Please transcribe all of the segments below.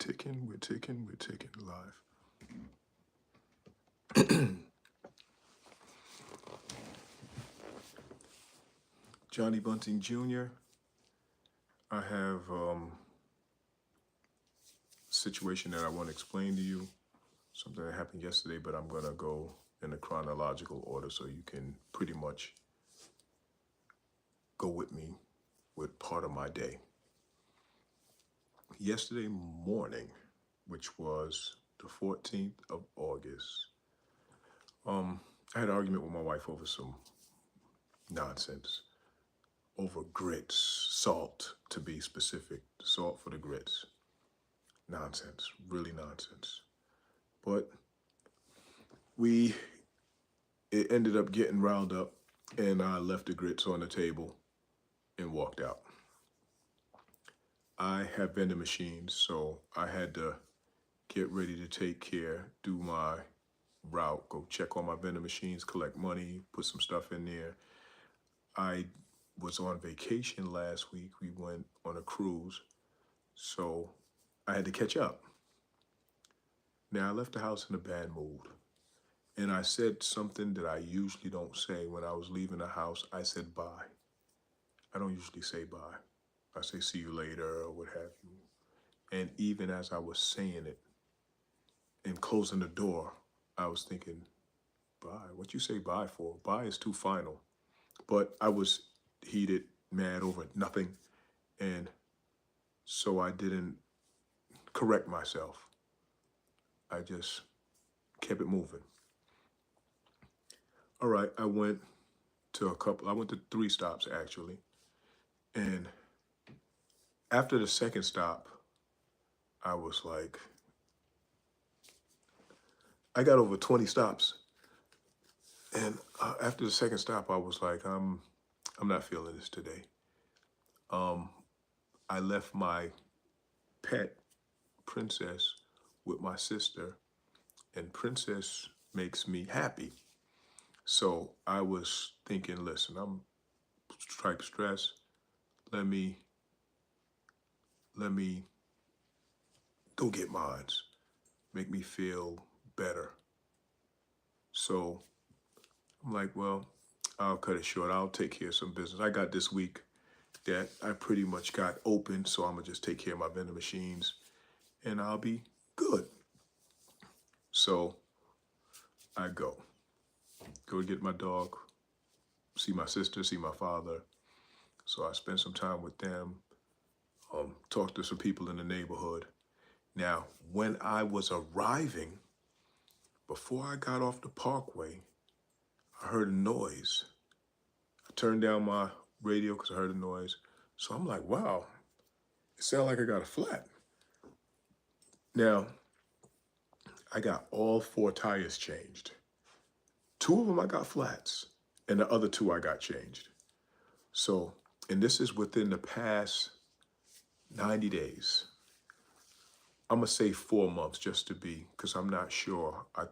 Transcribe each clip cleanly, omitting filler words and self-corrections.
We're ticking live. Johnny Bunting Jr., I have a situation that I want to explain to you, something that happened yesterday, but I'm going to go in a chronological order so you can pretty much go with me with part of my day. Yesterday morning, which was the 14th of August, I had an argument with my wife over some nonsense, over grits, salt to be specific, salt for the grits. Nonsense, really nonsense. But it ended up getting riled up, and I left the grits on the table and walked out. I have vending machines, so I had to get ready to take care, do my route, go check on my vending machines, collect money, put some stuff in there. I was on vacation last week. We went on a cruise, so I had to catch up. Now, I left the house in a bad mood, and I said something that I usually don't say. When I was leaving the house, I said bye. I don't usually say bye. I say see you later or what have you. And even as I was saying it and closing the door, I was thinking, bye? What you say bye for? Bye is too final. But I was heated, mad over nothing, and so I didn't correct myself. I just kept it moving. All right, I went to 3 stops actually. And after the second stop, I was like, I got over 20 stops. And after the second stop, I was like, I'm not feeling this today. I left my pet, Princess, with my sister, and Princess makes me happy. So I was thinking, listen, I'm strike stress. Let me go get mines. Make me feel better. So I'm like, well, I'll cut it short. I'll take care of some business. I got this week that I pretty much got open, so I'm gonna just take care of my vending machines and I'll be good. So I go get my dog, see my sister, see my father. So I spent some time with them, talked to some people in the neighborhood. Now, when I was arriving, before I got off the parkway, I heard a noise. I turned down my radio because I heard a noise. So I'm like, wow, it sounded like I got a flat. Now, I got all 4 tires changed. 2 of them I got flats, and the other 2 I got changed. So, and this is within the past 90 days. I'm gonna say 4 months just to be, because I'm not sure. I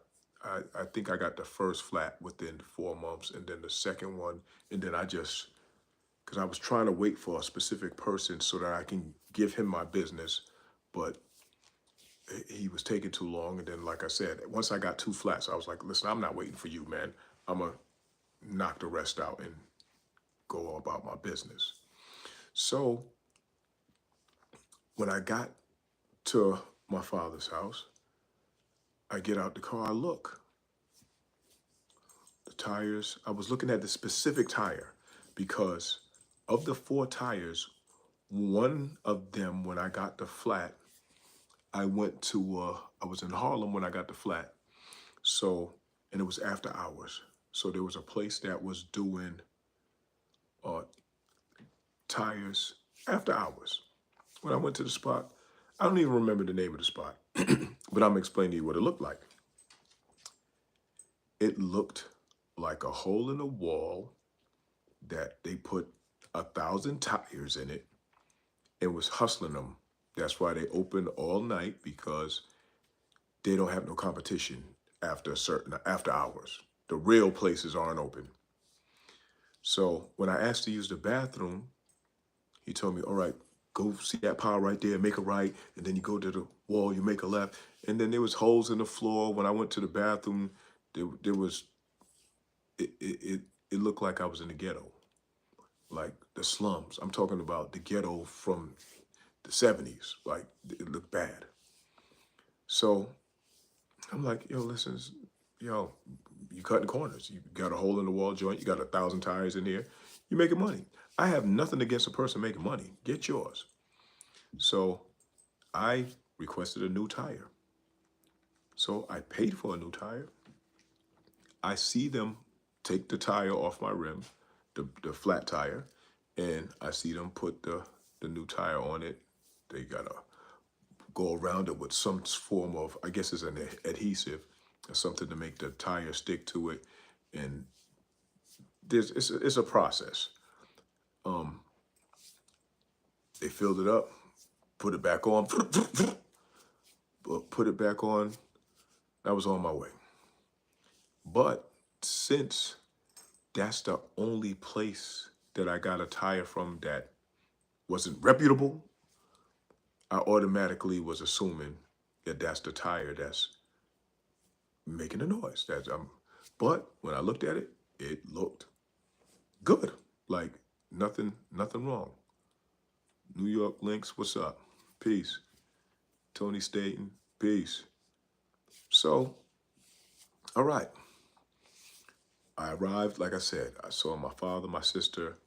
think I got the first flat within 4 months, and then the second one, and then because I was trying to wait for a specific person so that I can give him my business, but he was taking too long. And then, like I said, once I got 2 flats, I was like, listen, I'm not waiting for you, man. I'm gonna knock the rest out and go about my business. So when I got to my father's house, I get out the car, I look. The tires, I was looking at the specific tire because of the 4 tires, one of them, when I got the flat, I was in Harlem when I got the flat. So, and it was after hours. So there was a place that was doing tires after hours. When I went to the spot, I don't even remember the name of the spot, but I'm explaining to you what it looked like. It looked like a hole in the wall that they put 1,000 tires in it and was hustling them. That's why they open all night, because they don't have no competition after hours. The real places aren't open. So when I asked to use the bathroom, he told me, all right, go see that pile right there, make a right, and then you go to the wall, you make a left. And then there was holes in the floor. When I went to the bathroom, there was, it looked like I was in the ghetto, like the slums. I'm talking about the ghetto from the 70s. Like, it looked bad. So I'm like, yo, listen, yo, you cutting corners. You got a hole in the wall joint. You got 1,000 tires in here. You making money. I have nothing against a person making money. Get yours. So I requested a new tire. So I paid for a new tire. I see them take the tire off my rim, the flat tire, and I see them put the new tire on it. They gotta go around it with some form of, I guess it's an adhesive or something to make the tire stick to it. And it's a process. Um, they filled it up, put it back on, put it back on. I was on my way. But since that's the only place that I got a tire from that wasn't reputable, I automatically was assuming that that's the tire that's making the noise. But when I looked at it, it looked good. Like nothing wrong. New York Links, what's up? Peace. Tony Staten, peace. So, all right. I arrived, like I said, I saw my father, my sister,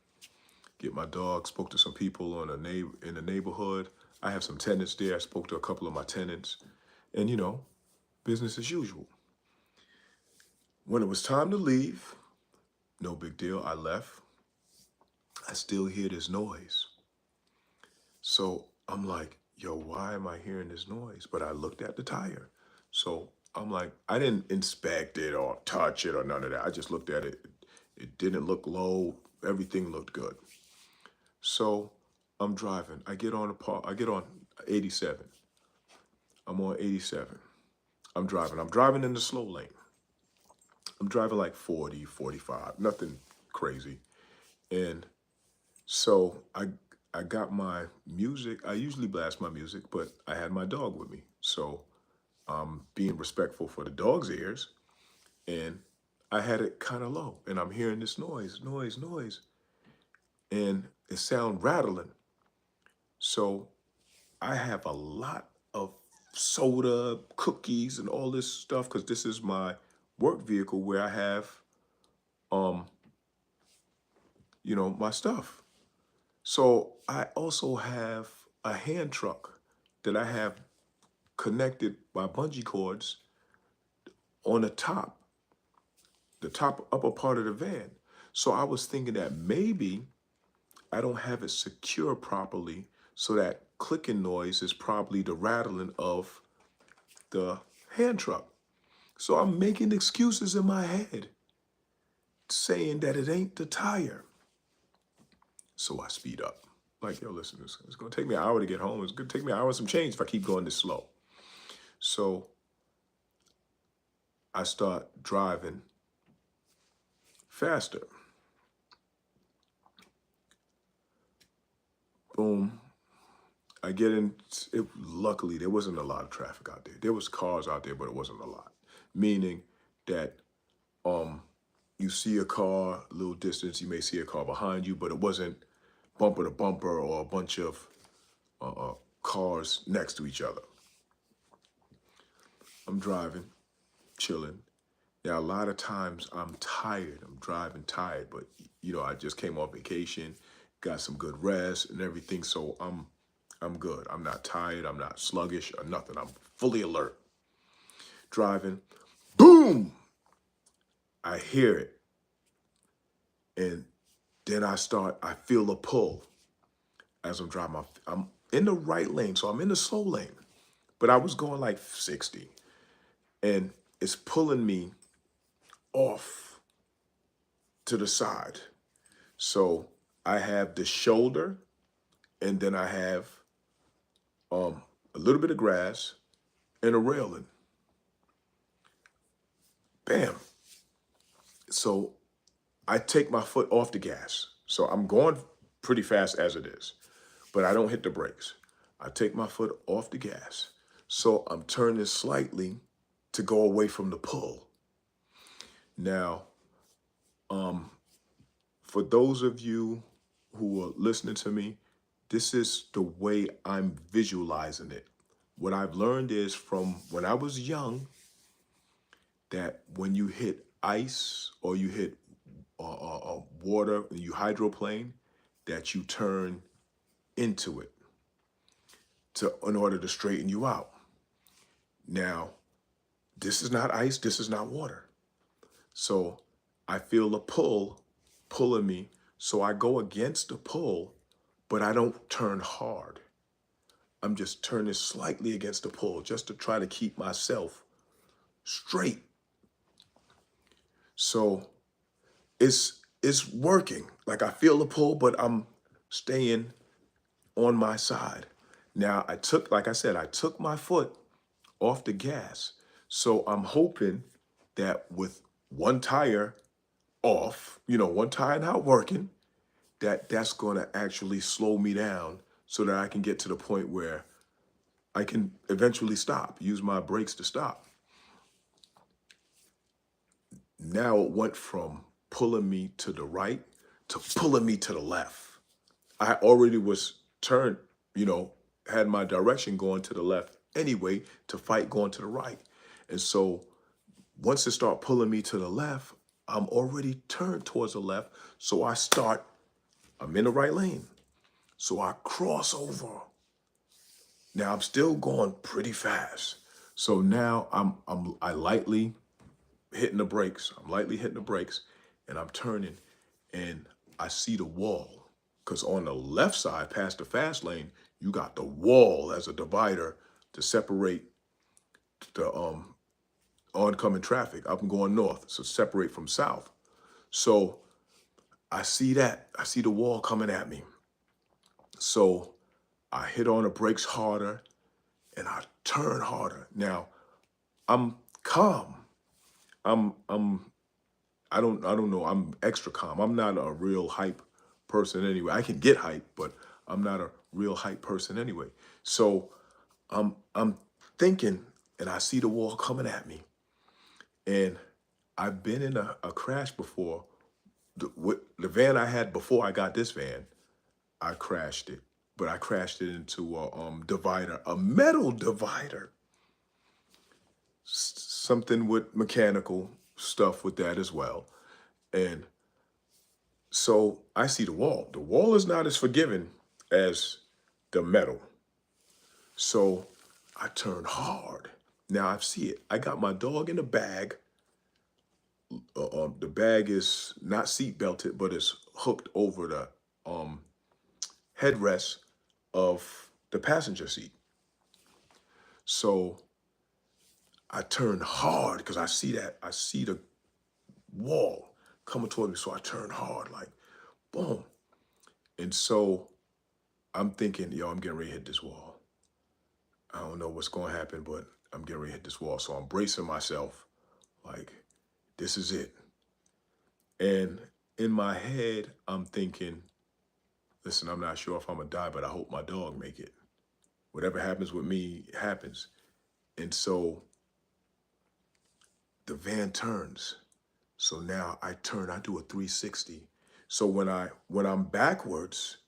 get my dog, spoke to some people in the neighborhood. I have some tenants there. I spoke to a couple of my tenants. And, business as usual. When it was time to leave, no big deal, I left. I still hear this noise. So I'm like, yo, why am I hearing this noise? But I looked at the tire. So I'm like, I didn't inspect it or touch it or none of that. I just looked at it. It didn't look low. Everything looked good. So I'm driving. I get on 87. I'm on 87. I'm driving in the slow lane. I'm driving like 40, 45, nothing crazy. And so I got my music. I usually blast my music, but I had my dog with me. So I'm being respectful for the dog's ears. And I had it kind of low. And I'm hearing this noise. And it sound rattling. So I have a lot of soda, cookies, and all this stuff because this is my work vehicle where I have, my stuff. So I also have a hand truck that I have connected by bungee cords on the top upper part of the van. So I was thinking that maybe I don't have it secure properly, so that clicking noise is probably the rattling of the hand truck. So I'm making excuses in my head, saying that it ain't the tire. So I speed up. Like, yo, listen, it's gonna take me an hour to get home. It's gonna take me an hour and some change if I keep going this slow. So I start driving faster. Boom. I get in, luckily there wasn't a lot of traffic out there. There was cars out there, but it wasn't a lot. Meaning that you see a car, a little distance, you may see a car behind you, but it wasn't bumper to bumper or a bunch of cars next to each other. I'm driving, chilling. Now, a lot of times I'm tired. I'm driving tired, but I just came off vacation, got some good rest and everything, so I'm good. I'm not tired. I'm not sluggish or nothing. I'm fully alert. Driving, boom! I hear it. And then I feel a pull as I'm driving. I'm in the right lane, so I'm in the slow lane. But I was going like 60. And it's pulling me off to the side. So I have the shoulder, and then I have a little bit of grass and a railing. Bam. So I take my foot off the gas. So I'm going pretty fast as it is, but I don't hit the brakes. I take my foot off the gas. So I'm turning slightly to go away from the pull. Now, um, for those of you who are listening to me, this is the way I'm visualizing it. What I've learned is from when I was young that when you hit ice or you hit water and you hydroplane, that you turn into it in order to straighten you out. Now, this is not ice, this is not water. So I feel a pull pulling me. So I go against the pull, but I don't turn hard. I'm just turning slightly against the pull just to try to keep myself straight. So it's working. Like I feel the pull, but I'm staying on my side. Now like I said, I took my foot off the gas. So I'm hoping that with one tire off, one tire not working, that's going to actually slow me down so that I can get to the point where I can eventually stop, use my brakes to stop. Now it went from pulling me to the right to pulling me to the left. I already was turned, had my direction going to the left anyway to fight going to the right. And so once it started pulling me to the left, I'm already turned towards the left. So I'm in the right lane. So I cross over. Now I'm still going pretty fast. So now I lightly hitting the brakes. I'm lightly hitting the brakes and I'm turning and I see the wall. Because on the left side, past the fast lane, you got the wall as a divider to separate the oncoming traffic. I'm going north, so separate from south. So I see that. I see the wall coming at me. So I hit on the brakes harder and I turn harder. Now I'm calm. I don't know. I'm extra calm. I'm not a real hype person anyway. I can get hype, but I'm not a real hype person anyway. So I'm thinking and I see the wall coming at me. And I've been in a crash before. The van I had before I got this van, I crashed it. But I crashed it into a divider, a metal divider. Something with mechanical stuff with that as well. And so I see the wall. The wall is not as forgiving as the metal. So I turn hard. Now I see it. I got my dog in the bag. The bag is not seat belted, but it's hooked over the headrest of the passenger seat. So I turn hard because I see the wall coming toward me. So I turn hard, like boom. And so I'm thinking, yo, I'm getting ready to hit this wall. I don't know what's going to happen, but I'm getting ready to hit this wall. So I'm bracing myself like, this is it. And in my head, I'm thinking, listen, I'm not sure if I'm going to die, but I hope my dog make it. Whatever happens with me happens. And so the van turns. So now I do a 360. So when I'm backwards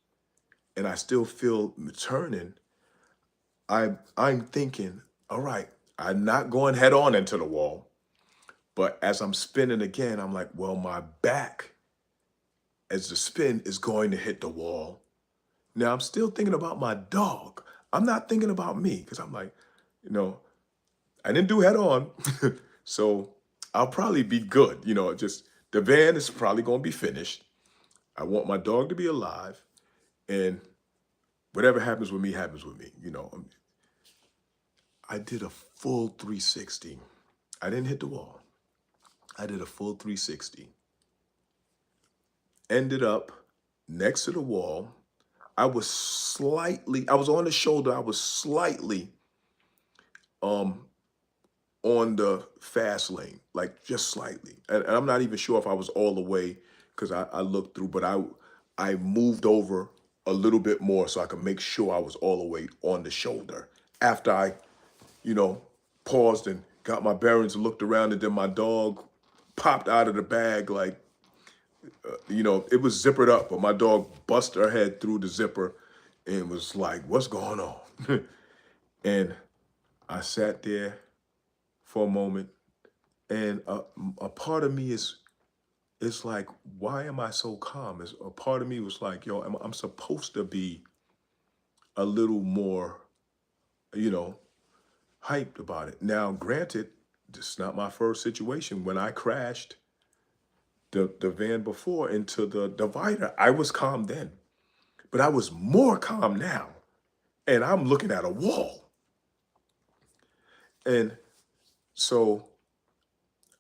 and I still feel turning, I'm thinking, all right, I'm not going head on into the wall. But as I'm spinning again, I'm like, well, my back as the spin is going to hit the wall. Now I'm still thinking about my dog. I'm not thinking about me because I'm like, I didn't do head on. So I'll probably be good. Just the van is probably going to be finished. I want my dog to be alive. And whatever happens with me, happens with me. I did a full 360. I didn't hit the wall. I did a full 360. Ended up next to the wall. I was on the shoulder. I was slightly on the fast lane, like just slightly. And I'm not even sure if I was all the way because I looked through, but I moved over a little bit more so I could make sure I was all the way on the shoulder after I you know, paused and got my bearings and looked around, and then my dog popped out of the bag like, it was zippered up, but my dog bust her head through the zipper and was like, "What's going on?" And I sat there for a moment, and a part of me is like, why am I so calm? A part of me was like, yo, I'm supposed to be a little more, you know, hyped about it. Now, granted, this is not my first situation. When I crashed the van before into the divider, I was calm then, but I was more calm now. And I'm looking at a wall. And so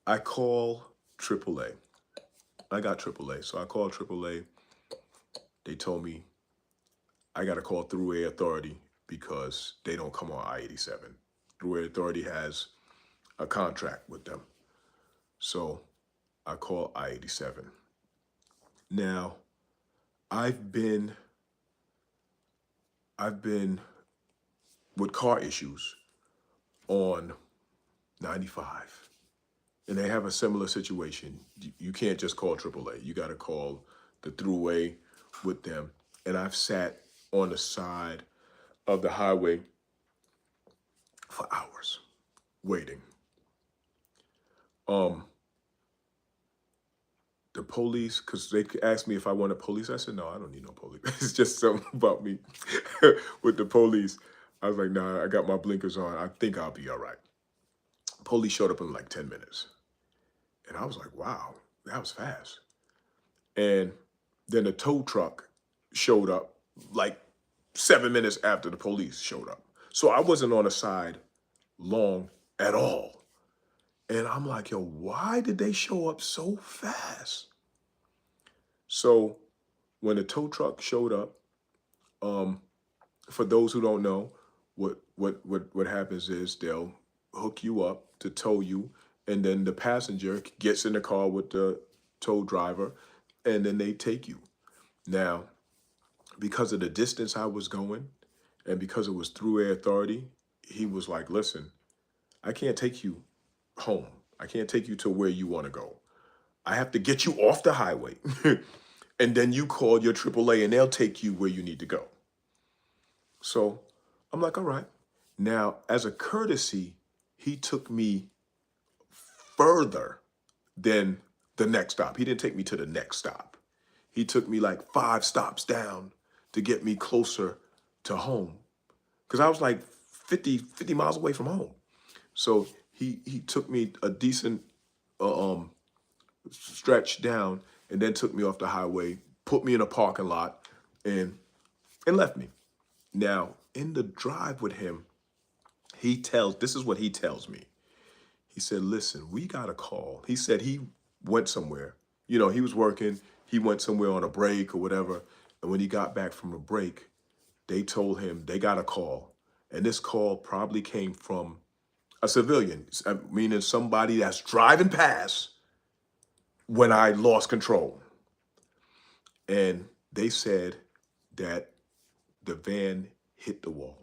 I call AAA. I got AAA. So I called AAA. They told me I got to call Thruway Authority because they don't come on I-87. Thruway Authority has a contract with them. So I call I-87. Now, I've been with car issues on 95, and they have a similar situation. You can't just call AAA. You got to call the Thruway with them. And I've sat on the side of the highway for hours waiting. The police, because they asked me if I wanted police. I said, no, I don't need no police. It's just something about me with the police. I was like, nah, I got my blinkers on. I think I'll be all right. Police showed up in like 10 minutes. And I was like, wow, that was fast. And then the tow truck showed up like 7 minutes after the police showed up. So I wasn't on the side long at all. And I'm like, yo, why did they show up so fast? So when the tow truck showed up, for those who don't know, what happens is they'll hook you up to tow you, and then the passenger gets in the car with the tow driver, and then they take you. Now, because of the distance I was going, and because it was Thruway Authority, he was like, listen, I can't take you home. I can't take you to where you want to go. I have to get you off the highway. And then you call your AAA and they'll take you where you need to go. So I'm like, all right. Now, as a courtesy, he took me further than the next stop. He didn't take me to the next stop. He took me like 5 stops down to get me closer to home. Because I was like 50 miles away from home. So he took me a decent stretch down and then took me off the highway, put me in a parking lot, and left me. Now, in the drive with him, this is what he tells me. He said, listen, we got a call. He said he went somewhere. He was working. He went somewhere on a break or whatever. And when he got back from a break, they told him they got a call. And this call probably came from a civilian, meaning somebody that's driving past when I lost control. And they said that the van hit the wall.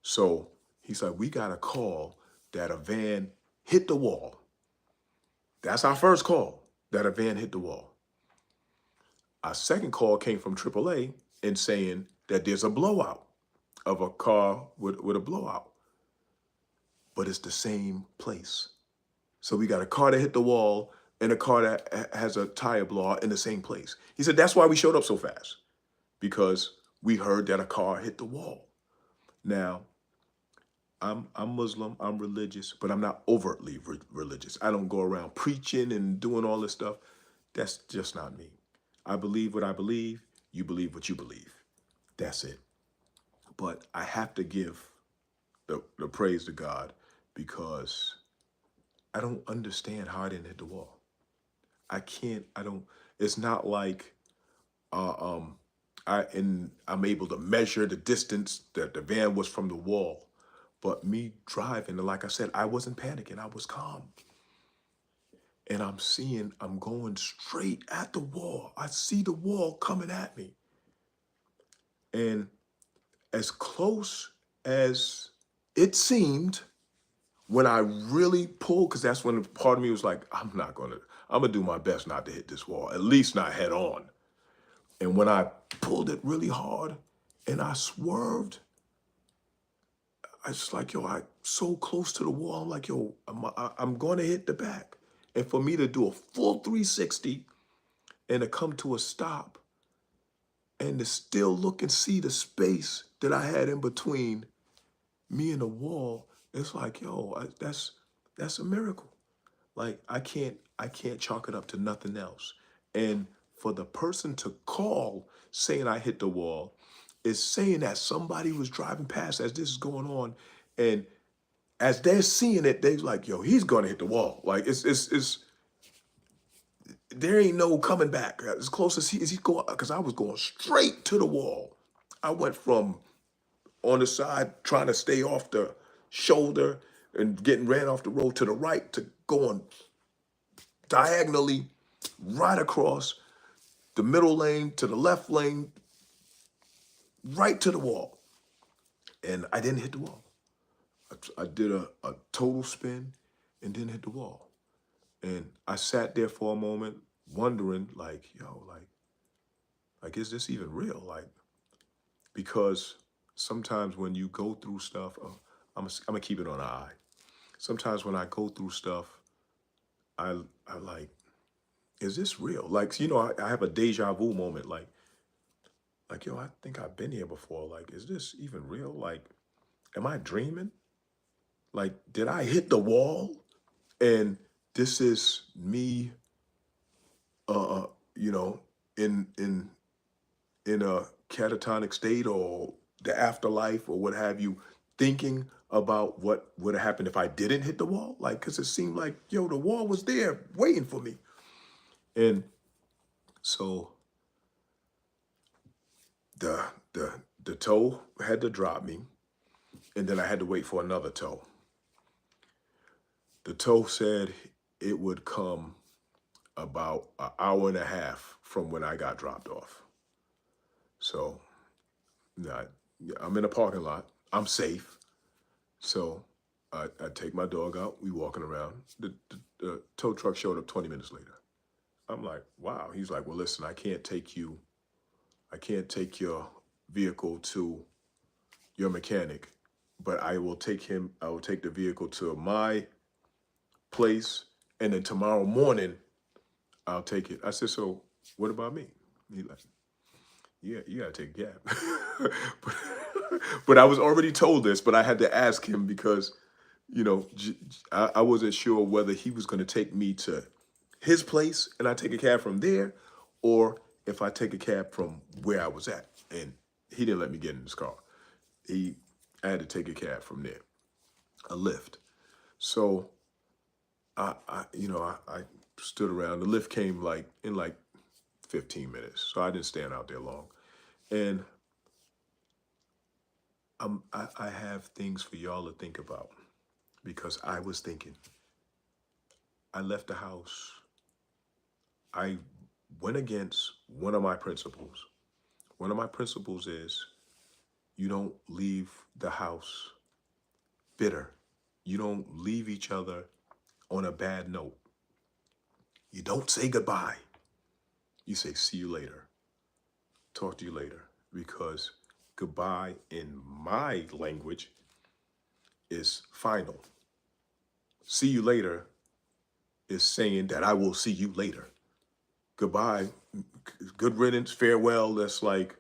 So he said, we got a call that a van hit the wall. That's our first call, that a van hit the wall. Our second call came from AAA and saying that there's a blowout of a car with a blowout. But it's the same place. So we got a car that hit the wall and a car that has a tire blowout in the same place. He said, that's why we showed up so fast, because we heard that a car hit the wall. Now, I'm Muslim, I'm religious, but I'm not overtly religious. I don't go around preaching and doing all this stuff. That's just not me. I believe what I believe. You believe what you believe. That's it. But I have to give the praise to God, because I don't understand how I didn't hit the wall. It's not like I'm able to measure the distance that the van was from the wall. But me driving, and like I said, I wasn't panicking. I was calm. And I'm going straight at the wall. I see the wall coming at me. And as close as it seemed when I really pulled, because that's when part of me was like, I'm gonna do my best not to hit this wall, at least not head on. And when I pulled it really hard and I swerved, I just like, yo, I so close to the wall. I'm like, yo, I'm going to hit the back. And for me to do a full 360 and to come to a stop and to still look and see the space that I had in between me and the wall, it's like, yo, that's a miracle. Like I can't chalk it up to nothing else. And for the person to call saying I hit the wall is saying that somebody was driving past as this is going on, and as they're seeing it, they're like, "Yo, he's gonna hit the wall." Like it's there ain't no coming back. As close as he's going, because I was going straight to the wall. I went from on the side trying to stay off the shoulder and getting ran off the road to the right to going diagonally right across the middle lane to the left lane, right to the wall. And I didn't hit the wall. I did a total spin and didn't hit the wall. And I sat there for a moment wondering, like, yo, like, is this even real? Like, because sometimes when you go through stuff, I'm gonna keep it on an eye. Sometimes when I go through stuff, I like, is this real? Like, I have a deja vu moment. Like, yo, I think I've been here before. Like, is this even real? Like, am I dreaming? Like, did I hit the wall? And this is me, uh, uh, you know, in a catatonic state or the afterlife or what have you, thinking about what would have happened if I didn't hit the wall. Like, cause it seemed like, yo, the wall was there waiting for me. And so the the the toe had to drop me, and then I had to wait for another toe. The toe said it would come about an hour and a half from when I got dropped off. So yeah, I'm in a parking lot. I'm safe. So I take my dog out. We walking around. The tow truck showed up 20 minutes later. I'm like, wow. He's like, well, listen, I can't take your vehicle to your mechanic, but I will take the vehicle to my place, and then tomorrow morning I'll take it. I said, so what about me? He's like, yeah, you gotta take a cab. but I was already told this, but I had to ask him because, I wasn't sure whether he was gonna take me to his place and I take a cab from there, or if I take a cab from where I was at. And he didn't let me get in his car. I had to take a cab from there, a Lyft. So I stood around. The Lyft came like in like 15 minutes, so I didn't stand out there long. And I have things for y'all to think about because I was thinking. I left the house. I went against one of my principles. One of my principles is you don't leave the house bitter. You don't leave each other on a bad note. You don't say goodbye. You say, see you later. Talk to you later. Because goodbye in my language is final. See you later is saying that I will see you later. Goodbye, good riddance, farewell. That's like,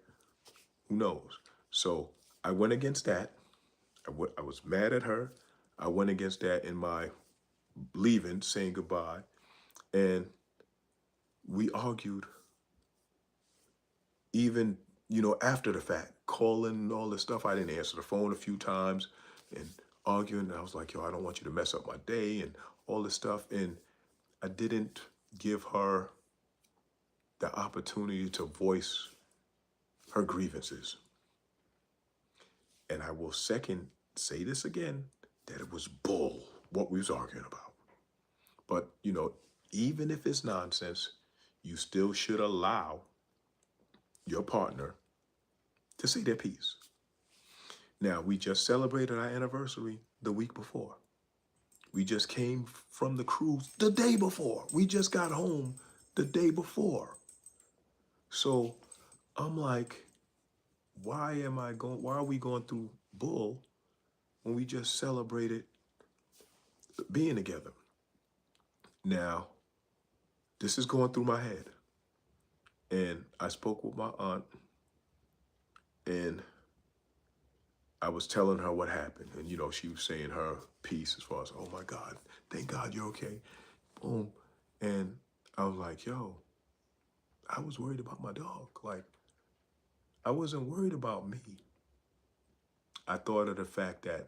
who knows? So I went against that. I was mad at her. I went against that in my leaving, saying goodbye. And we argued even, after the fact, calling and all this stuff. I didn't answer the phone a few times and arguing. And I was like, yo, I don't want you to mess up my day and all this stuff. And I didn't give her the opportunity to voice her grievances. And I will say this again, that it was bull what we was arguing about. But, even if it's nonsense, you still should allow your partner to say their piece. Now, we just celebrated our anniversary the week before. We just came from the cruise the day before. We just got home the day before. So I'm like, why are we going through bull when we just celebrated being together? Now, this is going through my head. And I spoke with my aunt, and I was telling her what happened. And, she was saying her piece as far as, oh my God, thank God you're okay. Boom. And I was like, yo, I was worried about my dog. Like, I wasn't worried about me. I thought of the fact that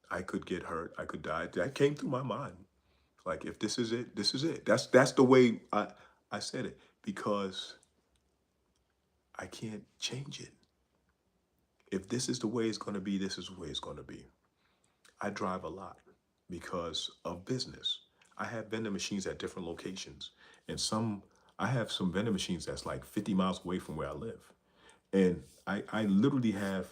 I could get hurt, I could die. That came through my mind. Like, if this is it, this is it. That's the way I said it, because I can't change it. If this is the way it's going to be, this is the way it's going to be. I drive a lot because of business. I have vending machines at different locations, and I have some vending machines that's like 50 miles away from where I live. And I literally have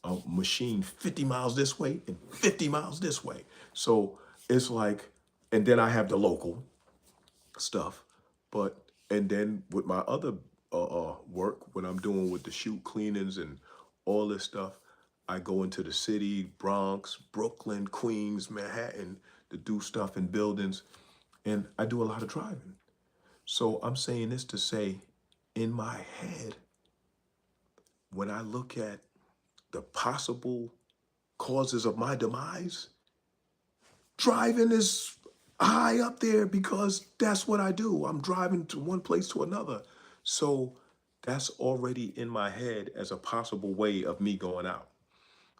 a machine 50 miles this way and 50 miles this way. So it's like, and then I have the local stuff. But, and then with my other work, when I'm doing with the shoot cleanings and all this stuff, I go into the city, Bronx, Brooklyn, Queens, Manhattan, to do stuff in buildings. And I do a lot of driving. So I'm saying this to say, in my head, when I look at the possible causes of my demise, driving is high up there because that's what I do. I'm driving to one place to another. So that's already in my head as a possible way of me going out.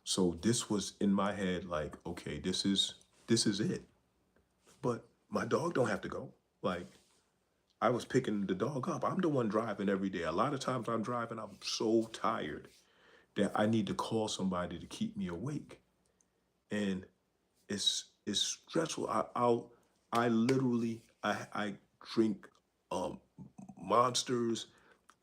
So this was in my head like, okay, this is it. But my dog don't have to go. Like, I was picking the dog up. I'm the one driving every day. A lot of times I'm driving, I'm so tired that I need to call somebody to keep me awake. And it's stressful. I literally I drink um monsters,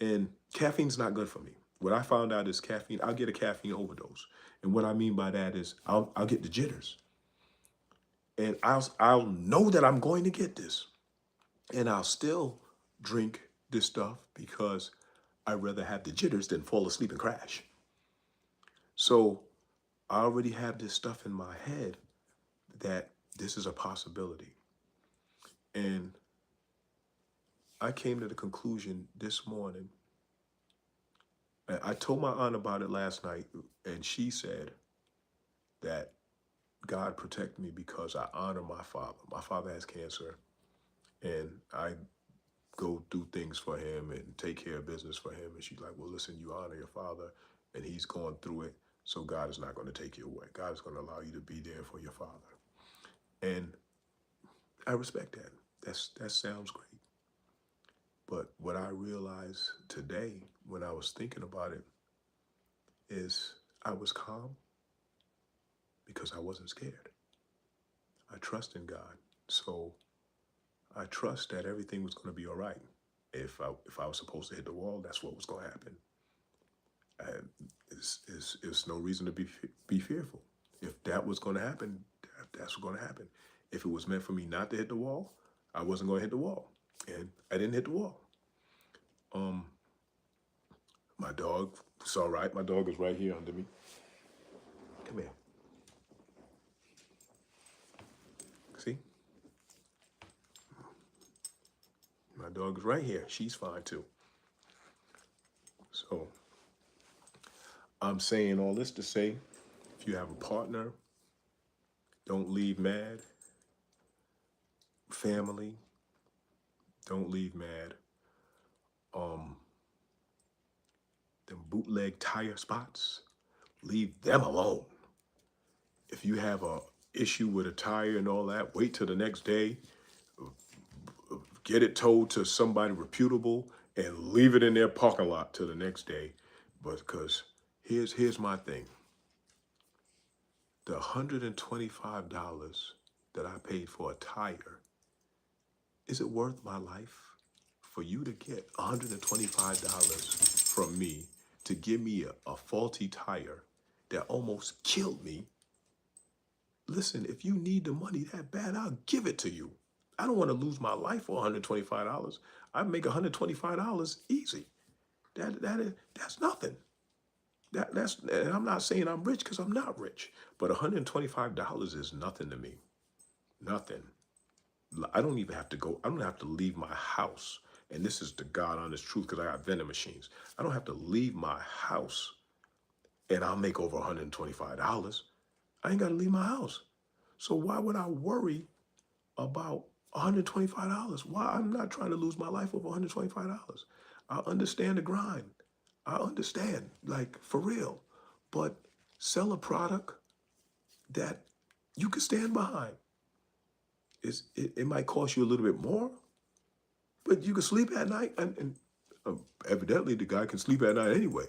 and caffeine's not good for me. What I found out is caffeine, I'll get a caffeine overdose. And what I mean by that is I'll get the jitters. And I'll know that I'm going to get this. And I'll still drink this stuff because I'd rather have the jitters than fall asleep and crash. So I already have this stuff in my head that this is a possibility. And I came to the conclusion this morning. I told my aunt about it last night, and she said that God protect me because I honor my father. My father has cancer, and I go do things for him and take care of business for him. And she's like, well, listen, you honor your father, and he's going through it, so God is not going to take you away. God is going to allow you to be there for your father. And I respect that. That sounds great. But what I realized today when I was thinking about it is I was calm because I wasn't scared. I trust in God. So I trust that everything was going to be all right. If I was supposed to hit the wall, that's what was going to happen. It's no reason to be fearful. If that was going to happen, that's what's going to happen. If it was meant for me not to hit the wall, I wasn't going to hit the wall, and I didn't hit the wall. My dog, it's all right. My dog is right here under me. Come here. See? My dog is right here. She's fine too. So I'm saying all this to say, if you have a partner, don't leave mad. Family, don't leave mad. Them bootleg tire spots, leave them alone. If you have a issue with a tire and all that, wait till the next day, get it towed to somebody reputable, and leave it in their parking lot till the next day. But because here's my thing. The $125 that I paid for a tire, is it worth my life for you to get $125 from me to give me a faulty tire that almost killed me. Listen, if you need the money that bad, I'll give it to you. I don't want to lose my life for $125. I make $125 easy. That's nothing. And I'm not saying I'm rich because I'm not rich, but $125 is nothing to me. Nothing. I don't even have to go. I don't have to leave my house. And this is the God honest truth because I got vending machines. I don't have to leave my house and I'll make over $125. I ain't got to leave my house. So why would I worry about $125? Why? I'm not trying to lose my life over $125. I understand the grind. I understand, like for real. But sell a product that you can stand behind. It might cost you a little bit more, but you can sleep at night. And evidently the guy can sleep at night anyway.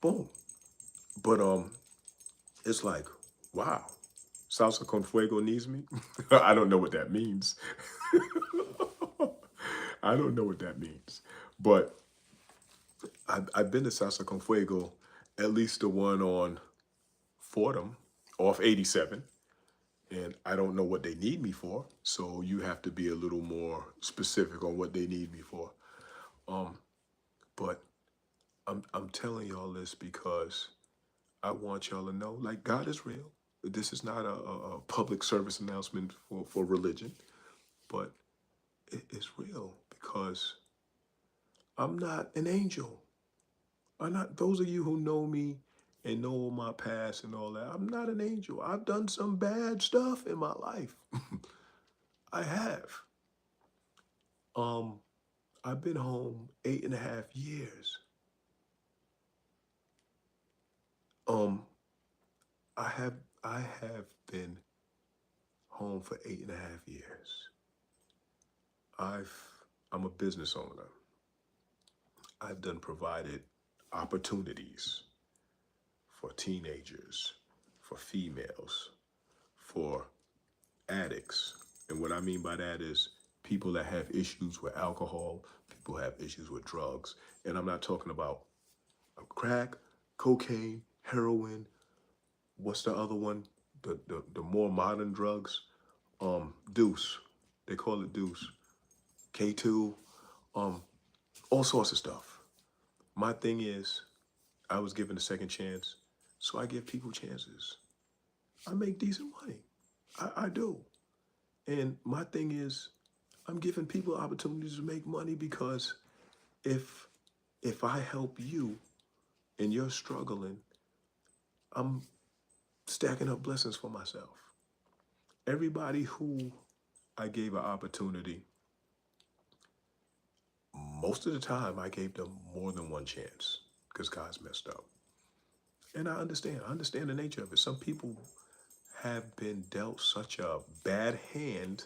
Boom. But it's like, wow, Salsa con Fuego needs me. I don't know what that means. I don't know what that means. But I've been to Salsa con Fuego, at least the one on Fordham off 87. And I don't know what they need me for. So you have to be a little more specific on what they need me for. But I'm telling y'all this because I want y'all to know, like, God is real. This is not a public service announcement for religion, but it is real because I'm not an angel. I'm not, those of you who know me and know my past and all that, I'm not an angel. I've done some bad stuff in my life. I have. I've been home 8.5 years. I have I have been home for 8.5 years. I've I'm a business owner. I've done provided opportunities for teenagers, for females, for addicts. And what I mean by that is people that have issues with alcohol, people have issues with drugs. And I'm not talking about crack, cocaine, heroin. What's the other one? The more modern drugs. Deuce. They call it Deuce. K2. Um, all sorts of stuff. My thing is, I was given a second chance, so I give people chances. I make decent money. I do. And my thing is, I'm giving people opportunities to make money because if if I help you and you're struggling, I'm stacking up blessings for myself. Everybody who I gave an opportunity, most of the time I gave them more than one chance because God's messed up. And I understand. I understand the nature of it. Some people have been dealt such a bad hand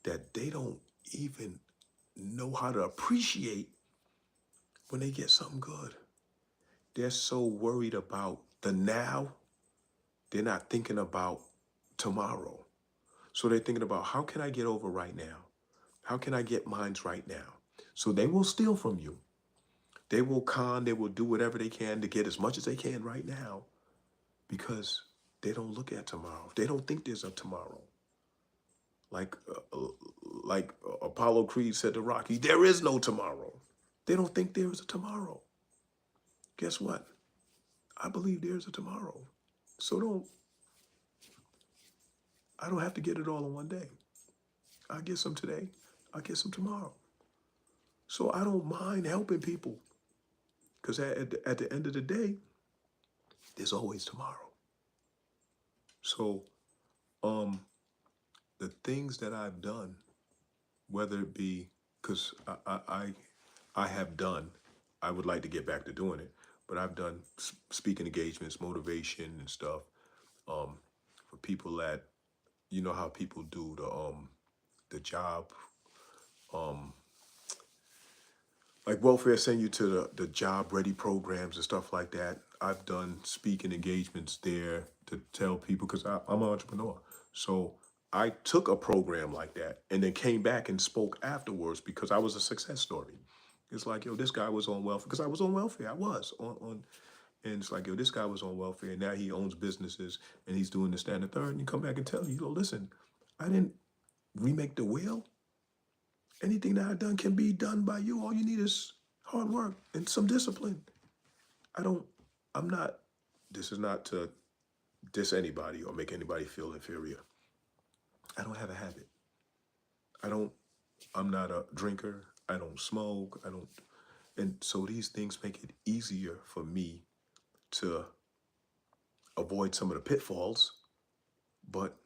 that they don't even know how to appreciate when they get something good. They're so worried about the now, they're not thinking about tomorrow. So they're thinking about how can I get over right now? How can I get mines right now? So they will steal from you. They will con, they will do whatever they can to get as much as they can right now because they don't look at tomorrow. They don't think there's a tomorrow. Like, like Apollo Creed said to Rocky, there is no tomorrow. They don't think there is a tomorrow. Guess what? I believe there's a tomorrow. So I don't have to get it all in one day. I get some today, I get some tomorrow. So I don't mind helping people because at the end of the day, there's always tomorrow. So the things that I've done, whether it be because I have done, I would like to get back to doing it, but I've done speaking engagements, motivation and stuff for people that, you know how people do the job, like welfare send you to the job ready programs and stuff like that. I've done speaking engagements there to tell people because I'm an entrepreneur. So I took a program like that and then came back and spoke afterwards because I was a success story. It's like, yo, this guy was on welfare because I was on welfare. I was on And it's like, yo, this guy was on welfare, and now he owns businesses, and he's doing this, that, and the third. And you come back and tell you, yo, listen, I didn't remake the wheel. Anything that I've done can be done by you. All you need is hard work and some discipline. I don't, I'm not, this is not to diss anybody or make anybody feel inferior. I don't have a habit. I don't, I'm not a drinker. I don't smoke. I don't, and so these things make it easier for me to avoid some of the pitfalls, but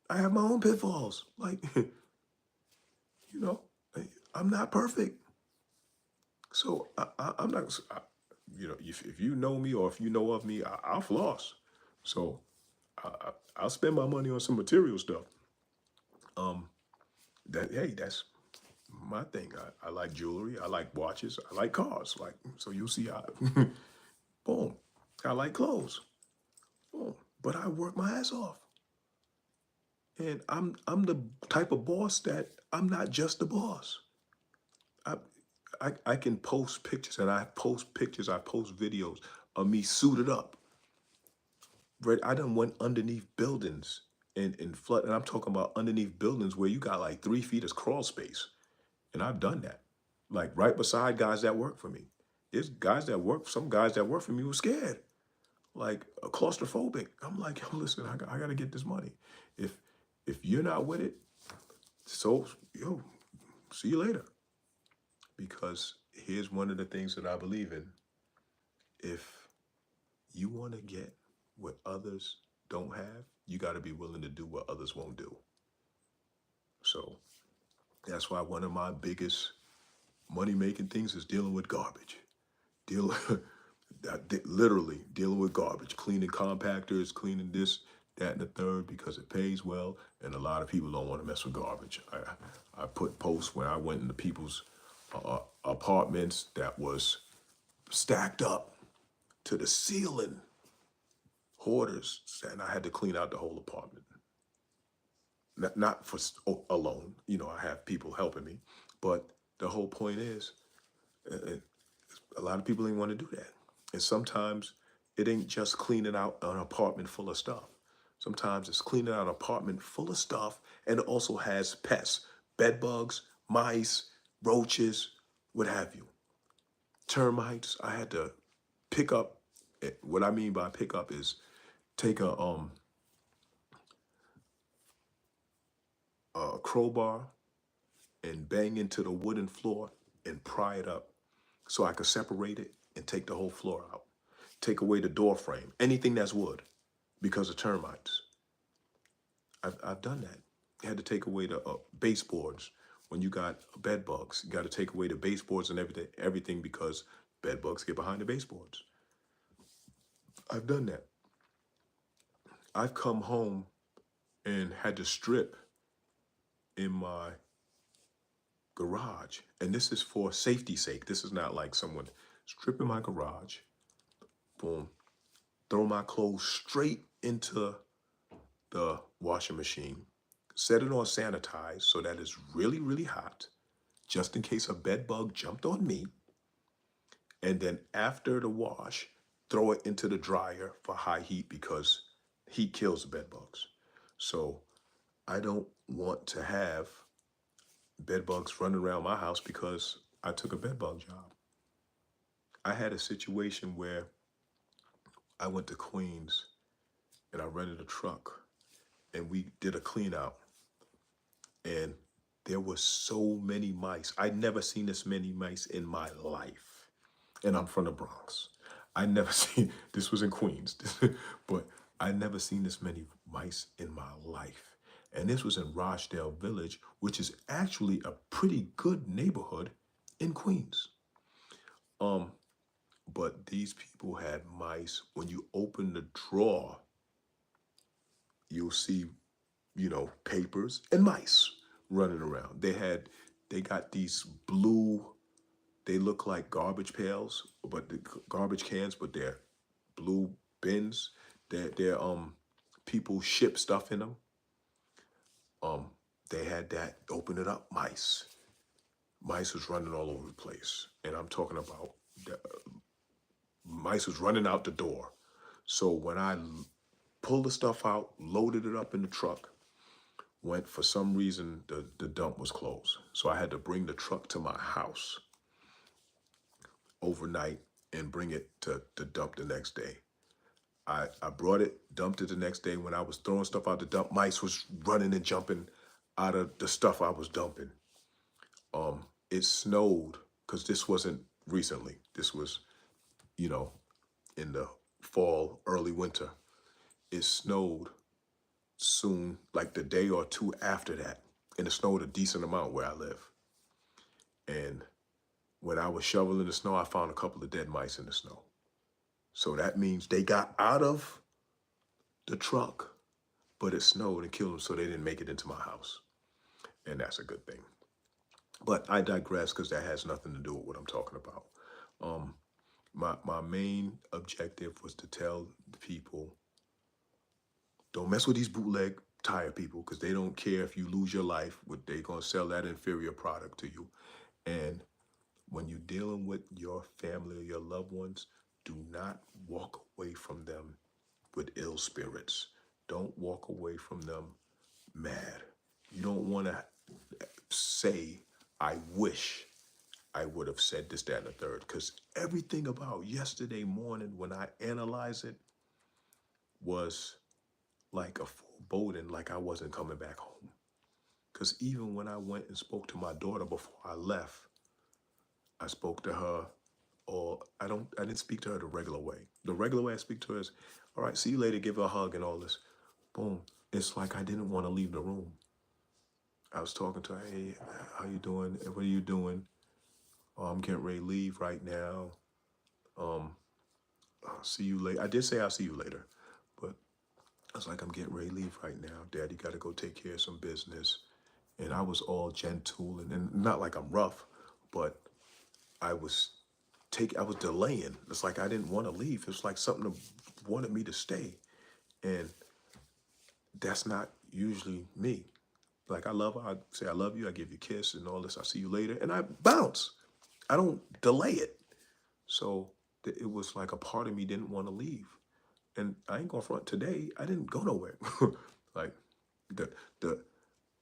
I have my own pitfalls. Like, you know, I'm not perfect. So I'm not, you know, if you know me or if you know of me, I'll floss. So I'll spend my money on some material stuff. Um, that hey, that's my thing. I like jewelry. I like watches. I like cars. Like so, you'll see. Boom. I like clothes. Boom. But I work my ass off, and I'm the type of boss that I'm not just the boss. I I can post pictures, and I post pictures. I post videos of me suited up. Right, I done went underneath buildings and flood, and I'm talking about underneath buildings where you got like 3 feet of crawl space, and I've done that, like right beside guys that work for me. There's guys that work, some guys that work for me were scared, like claustrophobic. I'm like, yo, listen, I got to get this money. If if you're not with it, so yo, see you later. Because here's one of the things that I believe in: if you want to get what others don't have, you got to be willing to do what others won't do. So that's why one of my biggest money making things is dealing with garbage. Deal literally dealing with garbage, cleaning compactors, cleaning this, that, and the third because it pays well, and a lot of people don't want to mess with garbage. I put posts when I went into people's apartments that was stacked up to the ceiling, hoarders, and I had to clean out the whole apartment. Not for alone, you know, I have people helping me, but the whole point is, uh, a lot of people didn't want to do that. And sometimes it ain't just cleaning out an apartment full of stuff. Sometimes it's cleaning out an apartment full of stuff and it also has pests, bed bugs, mice, roaches, what have you. Termites. I had to pick up, what I mean by pick up is take a crowbar and bang into the wooden floor and pry it up so I could separate it and take the whole floor out. Take away the door frame, anything that's wood, because of termites. I've done that. You had to take away the baseboards when you got bed bugs. You got to take away the baseboards and everything because bed bugs get behind the baseboards. I've done that. I've come home and had to strip in my garage, and this is for safety's sake. This is not like someone stripping my garage. Boom, throw my clothes straight into the washing machine, set it on sanitize so that it's really, really hot, just in case a bed bug jumped on me. And then after the wash, throw it into the dryer for high heat because heat kills the bed bugs. So I don't want to have bed bugs running around my house because I took a bed bug job. I had a situation where I went to Queens and I rented a truck and we did a clean out and there were so many mice. I'd never seen this many mice in my life. And I'm from the Bronx. I never seen, this was in Queens, but I never seen this many mice in my life. And this was in Rochdale Village, which is actually a pretty good neighborhood in Queens. Um, but these people had mice. When you open the drawer, you'll see, you know, papers and mice running around. They got these blue, they look like garbage pails, but the garbage cans, but they're blue bins. They're people ship stuff in them. Um, they had that, open it up, mice. Mice was running all over the place. And I'm talking about Mice was running out the door. So when I pulled the stuff out, loaded it up in the truck, went for some reason the dump was closed. So I had to bring the truck to my house overnight and bring it to the dump the next day. I brought it, dumped it the next day. When I was throwing stuff out the dump, mice was running and jumping out of the stuff I was dumping. It snowed because this wasn't recently. This was, you know, in the fall, early winter. It snowed soon, like the day or two after that. And it snowed a decent amount where I live. And when I was shoveling the snow, I found a couple of dead mice in the snow. So that means they got out of the truck, but it snowed and killed them, so they didn't make it into my house. And that's a good thing. But I digress because that has nothing to do with what I'm talking about. Um, my main objective was to tell the people, don't mess with these bootleg tire people because they don't care if you lose your life. They're going to sell that inferior product to you. And when you're dealing with your family or your loved ones, do not walk away from them with ill spirits. Don't walk away from them mad. You don't want to say, I wish I would have said this, that, and the third. Because everything about yesterday morning, when I analyze it, was like a foreboding, like I wasn't coming back home. Because even when I went and spoke to my daughter before I left, I spoke to her, or I didn't speak to her the regular way. The regular way I speak to her is, all right, see you later, give her a hug and all this. Boom. It's like I didn't want to leave the room. I was talking to her, hey, how you doing? What are you doing? Oh, I'm getting ready to leave right now. I'll see you later. I did say I'll see you later, but I was like, I'm getting ready to leave right now. Daddy got to go take care of some business. And I was all gentle and not like I'm rough, but I was I was delaying. It's like I didn't want to leave. It's like something that wanted me to stay. And that's not usually me. Like I love her, I say I love you, I give you a kiss and all this, I'll see you later, and I bounce. I don't delay it. So it was like a part of me didn't want to leave. And I ain't gonna front today, I didn't go nowhere. Like the the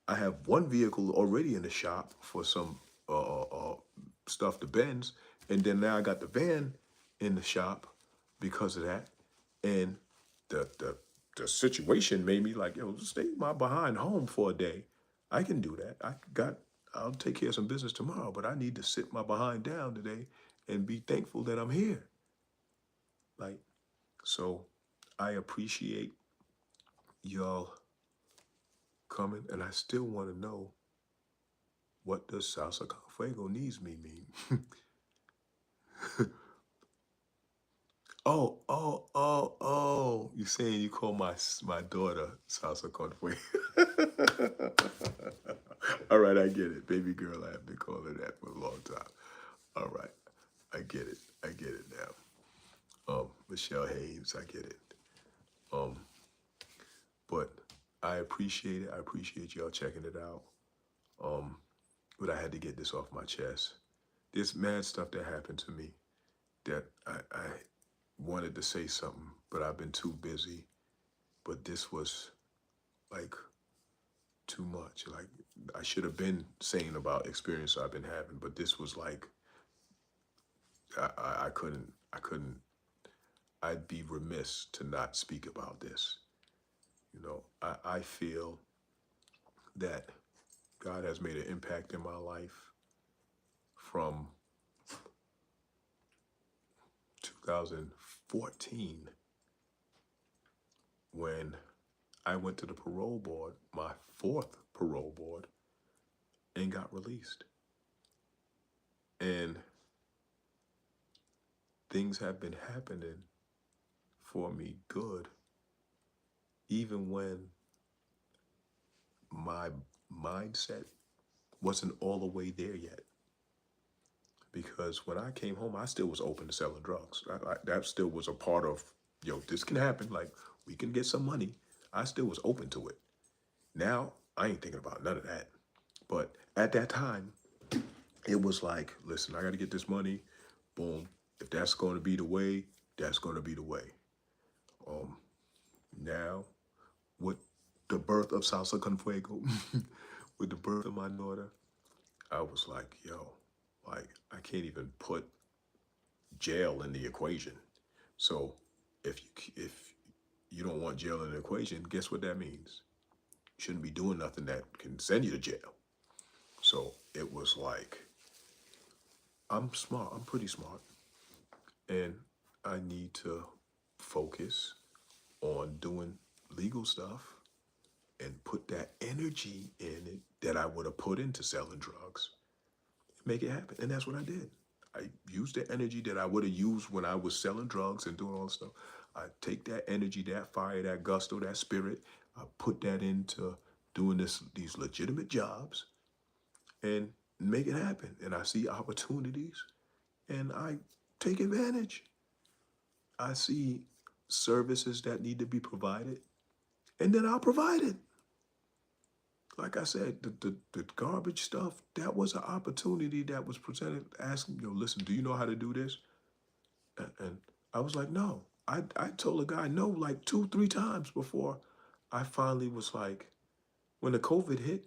I have one vehicle already in the shop for some stuff to Benz, and then now I got the van in the shop because of that. And the situation made me like, yo, stay my behind home for a day. I can do that. I'll take care of some business tomorrow, but I need to sit my behind down today and be thankful that I'm here. Like, so I appreciate y'all coming, and I still want to know, what does Salsa con Fuego needs me mean? Oh! You saying you call my daughter Salsa con Fuego? All right, I get it, baby girl. I have been calling her that for a long time. All right, I get it. I get it now. Michelle Hayes, I get it. But I appreciate it. I appreciate y'all checking it out. But I had to get this off my chest. There's mad stuff that happened to me that I wanted to say something, but I've been too busy. But this was like too much. Like I should have been saying about experience I've been having, but this was like I couldn't. I'd be remiss to not speak about this. You know, I feel that God has made an impact in my life from 2014 when I went to the parole board, my fourth parole board, and got released. And things have been happening for me good, even when my mindset wasn't all the way there yet. Because when I came home, I still was open to selling drugs. That still was a part of, yo, this can happen. Like, we can get some money. I still was open to it. Now, I ain't thinking about none of that. But at that time, it was like, listen, I got to get this money. Boom. If that's going to be the way, that's going to be the way. Um, Now, with the birth of Salsa Con Fuego, with the birth of my daughter, I was like, yo, like I can't even put jail in the equation. So if you don't want jail in the equation, guess what that means? You shouldn't be doing nothing that can send you to jail. So it was like, I'm smart. I'm pretty smart, and I need to focus on doing legal stuff and put that energy in it that I would have put into selling drugs, make it happen. And that's what I did. I used the energy that I would have used when I was selling drugs and doing all this stuff. I take that energy, that fire, that gusto, that spirit, I put that into doing these legitimate jobs and make it happen. And I see opportunities and I take advantage. I see services that need to be provided and then I'll provide it. Like I said, the garbage stuff, that was an opportunity that was presented, asking, listen, do you know how to do this? And I was like, no. I told a guy no like 2, 3 times before I finally was like, when the COVID hit,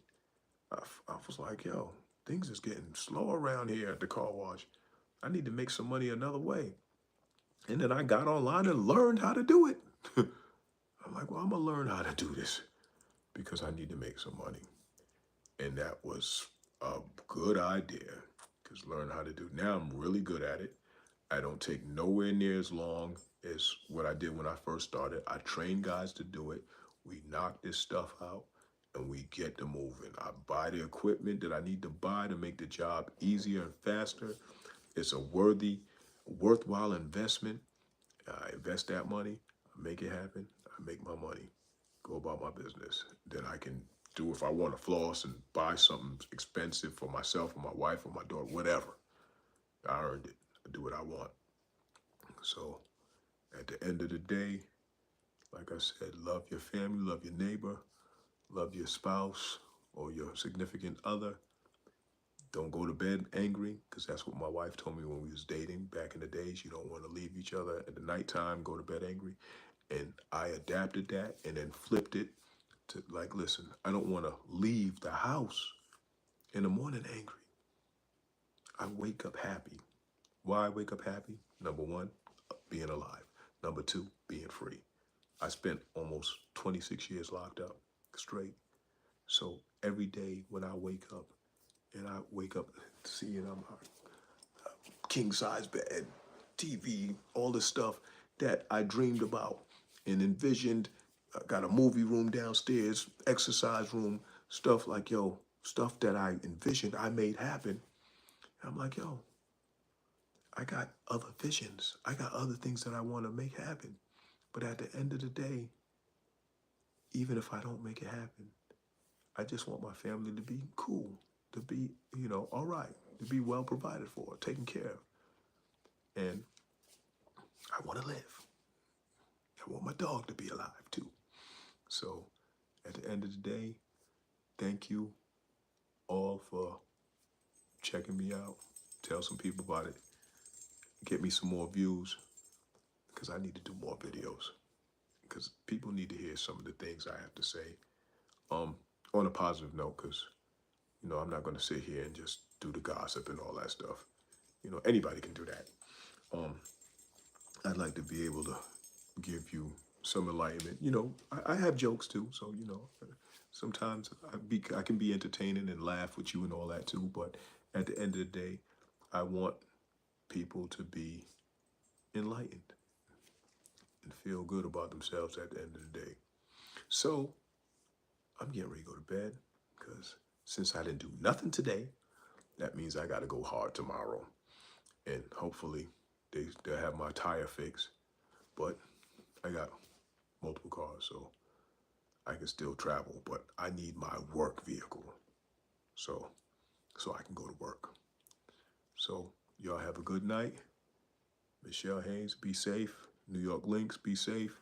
I was like, yo, things is getting slow around here at the car wash. I need to make some money another way. And then I got online and learned how to do it. I'm like, well, I'm going to learn how to do this because I need to make some money. And that was a good idea because learn how to do. Now I'm really good at it. I don't take nowhere near as long as what I did when I first started. I train guys to do it. We knock this stuff out and we get to moving. I buy the equipment that I need to buy to make the job easier and faster. It's a worthwhile investment. I invest that money, I make it happen, I make my money, go about my business. Then I can do, if I want to floss and buy something expensive for myself or my wife or my daughter, whatever. I earned it. I do what I want. So at the end of the day, like I said, love your family, love your neighbor, love your spouse or your significant other. Don't go to bed angry, because that's what my wife told me when we was dating back in the days. You don't want to leave each other at the nighttime, go to bed angry. And I adapted that and then flipped it to like, listen, I don't want to leave the house in the morning angry. I wake up happy. Why I wake up happy? Number one, being alive. Number two, being free. I spent almost 26 years locked up straight. So every day when I wake up, and I wake up seeing I'm king size bed, TV, all the stuff that I dreamed about and envisioned. I got a movie room downstairs, exercise room, stuff like, yo, stuff that I envisioned, I made happen. I'm like, yo, I got other visions. I got other things that I want to make happen. But at the end of the day, even if I don't make it happen, I just want my family to be cool, to be, all right, to be well provided for, taken care of. And I want to live. I want my dog to be alive too. So at the end of the day, thank you all for checking me out. Tell some people about it. Get me some more views because I need to do more videos because people need to hear some of the things I have to say. Um, on a positive note, because I'm not going to sit here and just do the gossip and all that stuff. Anybody can do that. Um, I'd like to be able to give you some enlightenment. I have jokes too, so sometimes I can be entertaining and laugh with you and all that too. But at the end of the day, I want people to be enlightened and feel good about themselves at the end of the day. So I'm getting ready to go to bed because since I didn't do nothing today, that means I got to go hard tomorrow, and hopefully they'll have my tire fixed. But I got multiple cars, so I can still travel, but I need my work vehicle so I can go to work. So y'all have a good night. Michelle Haynes, be safe. New York Links, be safe.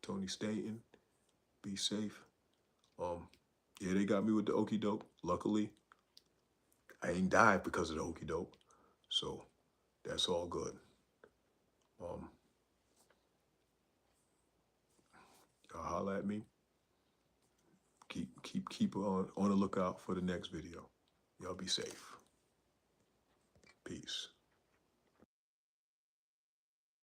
Tony Staten, be safe. Yeah, they got me with the okey doke. Luckily, I ain't died because of the okey doke, so that's all good. holler at me. Keep on the lookout for the next video. Y'all be safe. Peace.